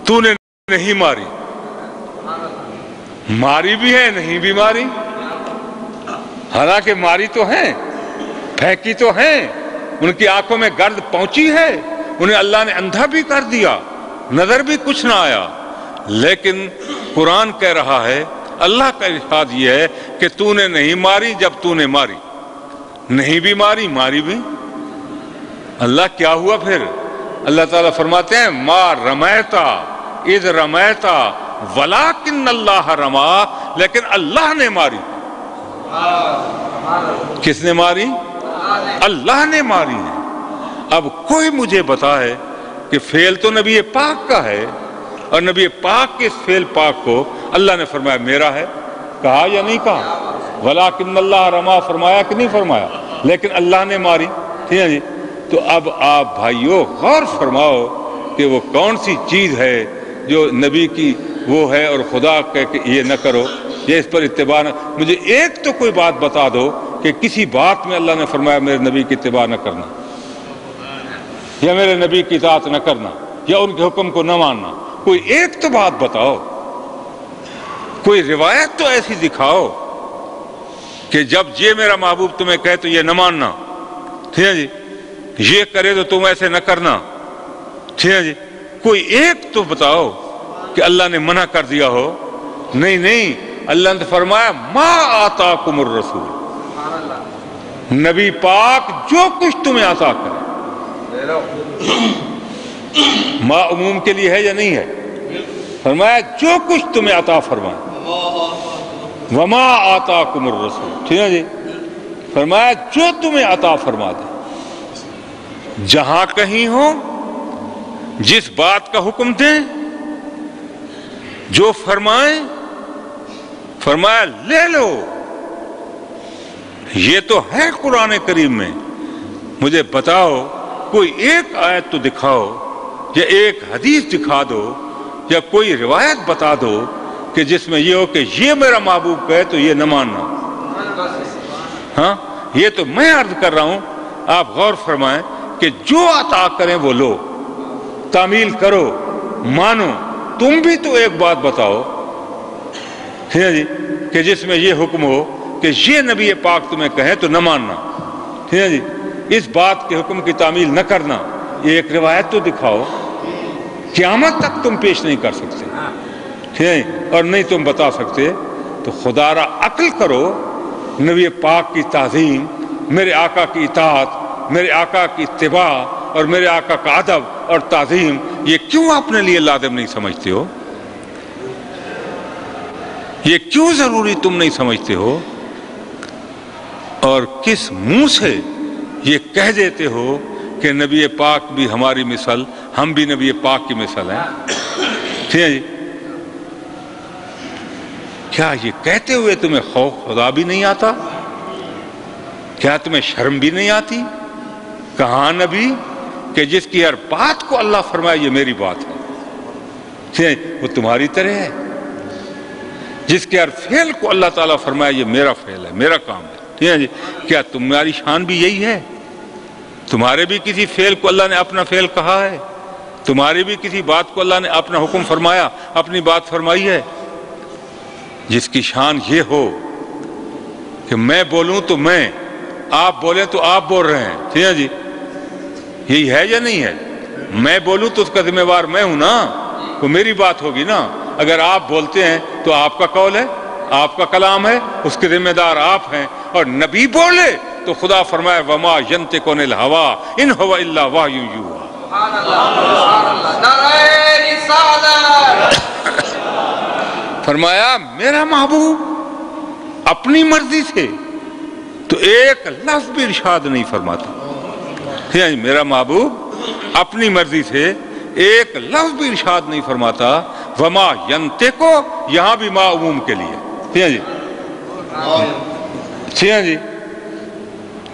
تو نے نہیں ماری، ماری بھی ہے نہیں بھی ماری، حالانکہ ماری تو ہیں، پھینکی تو ہیں، ان کی آنکھوں میں گرد پہنچی ہے، انہیں اللہ نے اندھا بھی کر دیا، نظر بھی کچھ نہ آیا، لیکن قرآن کہہ رہا ہے، اللہ کا ارشاد یہ ہے کہ تو نے نہیں ماری جب تو نے ماری، نہیں بھی ماری ماری بھی۔ اللہ کیا ہوا پھر؟ اللہ تعالیٰ فرماتے ہیں ما رمیتا اذ رمیتا ولکن اللہ رما، لیکن اللہ نے ماری۔ کس نے ماری؟ اللہ نے ماری ہے۔ اب کوئی مجھے بتائے کہ فعل تو نبی پاک کا ہے، اور نبی پاک کے اس فعل پاک کو اللہ نے فرمایا میرا ہے، کہا یا نہیں کہا؟ ولکن اللہ رما فرمایا کہ نہیں فرمایا؟ لیکن اللہ نے ماری، ٹھیک ہے جی۔ تو اب آپ بھائیو غور فرماؤ کہ وہ کون سی چیز ہے جو نبی کی وہ ہے اور خدا کہے کہ یہ نہ کرو، یہ اس پر اتباع نہ۔ مجھے ایک تو کوئی بات بتا دو کہ کسی بات میں اللہ نے فرمایا میرے نبی کی اتباع نہ کرنا، یا میرے نبی کی اطاعت نہ کرنا، یا ان کے حکم کو نہ ماننا۔ کوئی ایک تو بات بتاؤ، کوئی روایت تو ایسی دکھاؤ کہ جب یہ میرا محبوب تمہیں کہے تو یہ نہ ماننا، ٹھیک ہے جی، یہ کرے تو تم ایسے نہ کرنا، ٹھیک ہے جی۔ کوئی ایک تو بتاؤ کہ اللہ نے منع کر دیا ہو۔ نہیں، اللہ نے فرمایا ما آتاکم الرسول، نبی پاک جو کچھ تمہیں عطا کرے۔ ما عموم کے لیے ہے یا نہیں ہے؟ فرمایا جو کچھ تمہیں عطا فرمائے، وما آتاکم الرسول، ٹھیک ہے جی، فرمایا جو تمہیں عطا فرما دے، جہاں کہیں ہو، جس بات کا حکم دیں، جو فرمائیں، فرمایا لے لو۔ یہ تو ہے قرآن کریم میں۔ مجھے بتاؤ کوئی ایک آیت تو دکھاؤ، یا ایک حدیث دکھا دو، یا کوئی روایت بتا دو کہ جس میں یہ ہو کہ یہ میرا محبوب کہے تو یہ نہ ماننا۔ ہاں، یہ تو میں عرض کر رہا ہوں، آپ غور فرمائیں کہ جو عطا کریں وہ لو، تعمیل کرو، مانو۔ تم بھی تو ایک بات بتاؤ، ٹھیک ہے جی، کہ جس میں یہ حکم ہو کہ یہ نبی پاک تمہیں کہیں تو نہ ماننا، ٹھیک ہے جی، اس بات کے حکم کی تعمیل نہ کرنا۔ یہ ایک روایت تو دکھاؤ، قیامت تک تم پیش نہیں کر سکتے، ٹھیک ہے، اور نہیں تم بتا سکتے، تو خدا را عقل کرو۔ نبی پاک کی تعظیم، میرے آقا کی اطاعت، میرے آقا کی اتباع، اور میرے آقا کا ادب اور تعظیم، یہ کیوں اپنے لیے لازم نہیں سمجھتے ہو؟ یہ کیوں ضروری تم نہیں سمجھتے ہو؟ اور کس منہ سے یہ کہہ دیتے ہو کہ نبی پاک بھی ہماری مثل، ہم بھی نبی پاک کی مثل ہیں، ٹھیک ہے جی؟ کیا یہ کہتے ہوئے تمہیں خوف خدا بھی نہیں آتا؟ کیا تمہیں شرم بھی نہیں آتی؟ کہاں نبی کہ جس کی ہر بات کو اللہ فرمائے یہ میری بات ہے، ٹھیک ہے، وہ تمہاری طرح ہے۔ جس کے ہر فعل کو اللہ تعالیٰ فرمائے یہ میرا فعل ہے، میرا کام ہے، ٹھیک ہے جی۔ کیا تمہاری شان بھی یہی ہے؟ تمہارے بھی کسی فعل کو اللہ نے اپنا فعل کہا ہے؟ تمہاری بھی کسی بات کو اللہ نے اپنا حکم فرمایا، اپنی بات فرمائی ہے؟ جس کی شان یہ ہو کہ میں بولوں تو میں، آپ بولیں تو آپ بول رہے ہیں، ٹھیک ہے جی، یہی ہے یا نہیں ہے؟ میں بولوں تو اس کا ذمہ وار میں ہوں نا، وہ میری بات ہوگی نا۔ اگر آپ بولتے ہیں تو آپ کا قول ہے، آپ کا کلام ہے، اس کے ذمہ دار آپ ہیں۔ اور نبی بولے تو خدا فرمائے وما ینطق عن الہوی ان هو الا وحی یوحی۔ فرمایا میرا محبوب اپنی مرضی سے تو ایک لفظ بھی ارشاد نہیں فرماتا، ٹھیک ہے، میرا محبوب اپنی مرضی سے ایک لفظ بھی ارشاد نہیں فرماتا۔ وما ینطق، یہاں بھی ما عموم کے لیے، ٹھیک ہے جی، ٹھیک ہے جی،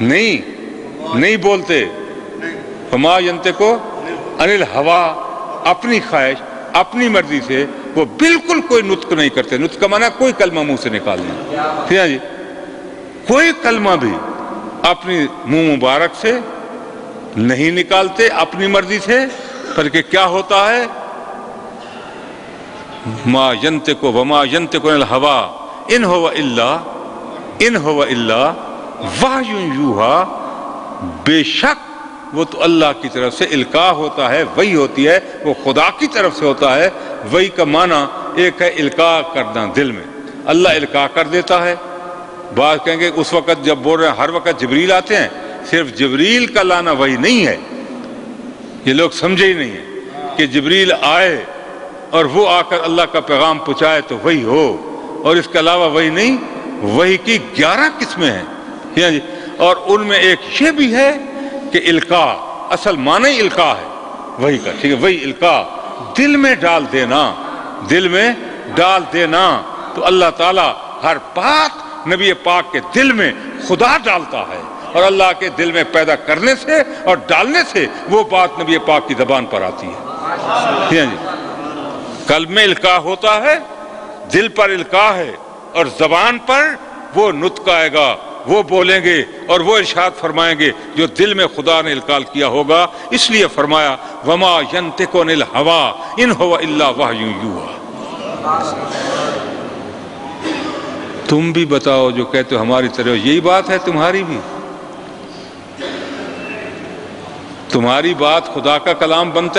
نہیں بولتے۔ وما ینطق عن الہوی، اپنی خواہش، اپنی مرضی سے وہ بالکل کوئی نطق نہیں کرتے۔ نطق کا معنی کوئی کلمہ منہ سے نکالنا، ٹھیک ہے جی، کوئی کلمہ بھی اپنی منہ مبارک سے نہیں نکالتے اپنی مرضی سے، بلکہ کیا ہوتا ہے ما ینطق وما ینطق عن الہوا ان هو الا وحی یوحی، بے شک وہ تو اللہ کی طرف سے القاء ہوتا ہے، وحی ہوتی ہے، وہ خدا کی طرف سے ہوتا ہے۔ وحی کا معنی ایک ہے القاء کرنا دل میں، اللہ القاء کر دیتا ہے۔ بعض کہیں گے اس وقت جب بول رہے ہیں ہر وقت جبریل آتے ہیں، صرف جبریل کا لانا وحی نہیں ہے، یہ لوگ سمجھے ہی نہیں ہیں کہ جبریل آئے اور وہ آ کر اللہ کا پیغام پہنچائے تو وحی ہو، اور اس کے علاوہ وحی نہیں۔ وحی کی 11 قسمیں ہیں، اور ان میں ایک یہ بھی ہے کہ القاء اصل معنی القاء ہے وحی کا، ٹھیک ہے، وحی القاء دل میں ڈال دینا، دل میں ڈال دینا۔ تو اللہ تعالیٰ ہر بات نبی پاک کے دل میں خدا ڈالتا ہے، اور اللہ کے دل میں پیدا کرنے سے اور ڈالنے سے وہ بات نبی پاک کی زبان پر آتی ہے۔ قلب میں القاء ہوتا ہے، دل پر القاء ہے، اور زبان پر وہ نطق آئے گا، وہ بولیں گے اور وہ ارشاد فرمائیں گے جو دل میں خدا نے القاء کیا ہوگا۔ اس لیے فرمایا وما ینطق عن الہوا ان هو الا وحی یوحی۔ تم بھی بتاؤ جو کہتے ہو ہماری طرح، یہی بات ہے تمہاری بھی؟ تمہاری بات خدا کا کلام بنتا ہے؟